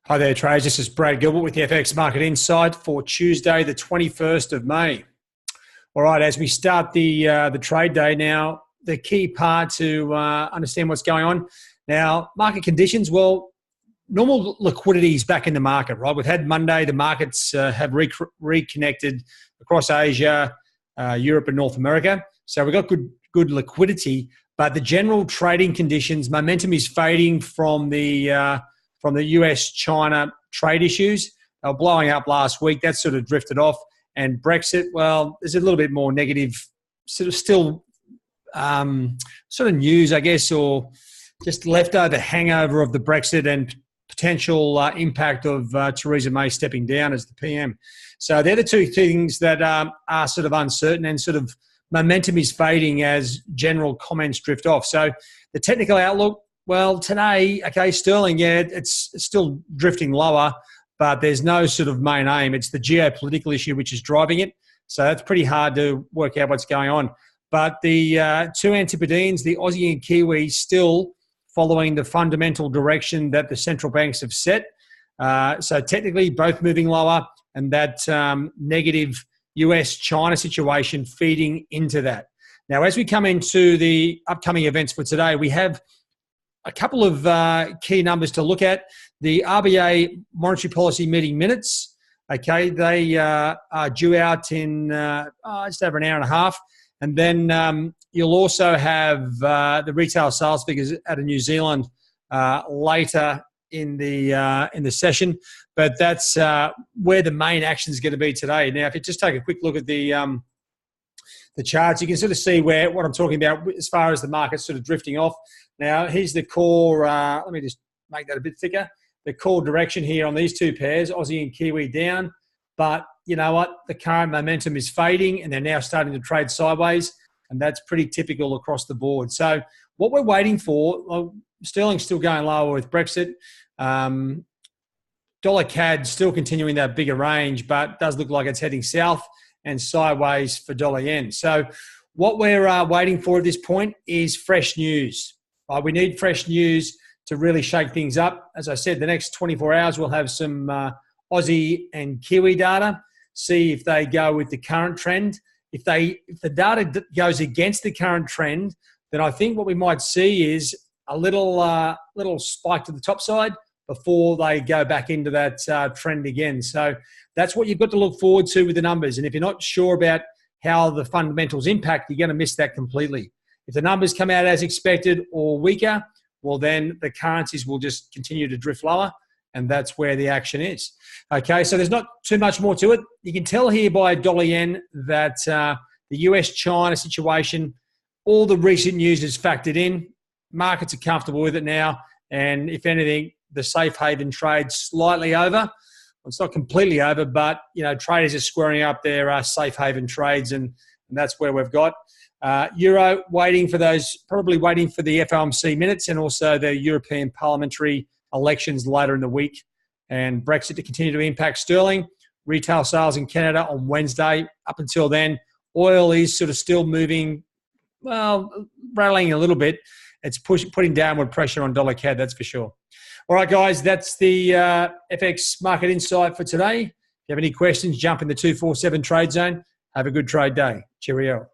Hi there, traders. This is Brad Gilbert with the FX Market Insight for Tuesday, the 21st of May. All right, as we start the trade day now, the key part to understand what's going on. Now, market conditions, well, normal liquidity is back in the market, right? We've had Monday, the markets have reconnected across Asia, Europe and North America. So we've got good liquidity, but the general trading conditions, momentum is fading from the US-China trade issues. They were blowing up last week. That sort of drifted off. And Brexit, well, there's a little bit more negative, sort of still sort of news, I guess, or just leftover hangover of the Brexit and potential impact of Theresa May stepping down as the PM. So they're the two things that are sort of uncertain, and sort of momentum is fading as general comments drift off. So the technical outlook, well, today, okay, sterling, yeah, it's still drifting lower, but there's no sort of main aim. It's the geopolitical issue which is driving it. So that's pretty hard to work out what's going on. But the two Antipodeans, the Aussie and Kiwi, still following the fundamental direction that the central banks have set. So technically, both moving lower, and that negative US-China situation feeding into that. Now, as we come into the upcoming events for today, we have a couple of key numbers to look at. The RBA monetary policy meeting minutes, okay, they are due out in just over an hour and a half. And then you'll also have the retail sales figures out of New Zealand later in the session. But that's where the main action is going to be today. Now, if you just take a quick look at the charts, you can sort of see what I'm talking about as far as the market's sort of drifting off. Now, here's the core, let me just make that a bit thicker. The core direction here on these two pairs, Aussie and Kiwi down. But you know what? The current momentum is fading, and they're now starting to trade sideways, and that's pretty typical across the board. So what we're waiting for, well, sterling's still going lower with Brexit. Dollar CAD still continuing that bigger range, but does look like it's heading south and sideways for dollar yen. So what we're waiting for at this point is fresh news. We need fresh news to really shake things up. As I said, the next 24 hours we'll have some Aussie and Kiwi data, see if they go with the current trend. If the data goes against the current trend, then I think what we might see is a little spike to the top side before they go back into that trend again. So that's what you've got to look forward to with the numbers. And if you're not sure about how the fundamentals impact, you're going to miss that completely. If the numbers come out as expected or weaker, well, then the currencies will just continue to drift lower, and that's where the action is. Okay, so there's not too much more to it. You can tell here by dollar yen that the US-China situation, all the recent news is factored in. Markets are comfortable with it now, and if anything, the safe haven trade slightly over. Well, it's not completely over, but you know, traders are squaring up their safe haven trades, and that's where we've got. Euro probably waiting for the FOMC minutes and also the European parliamentary elections later in the week, and Brexit to continue to impact sterling. Retail sales in Canada on Wednesday. Up until then, oil is sort of still moving, well, rattling a little bit. It's putting downward pressure on dollar CAD, that's for sure. All right, guys, that's the FX Market Insight for today. If you have any questions, jump in the 247 trade zone. Have a good trade day. Cheerio.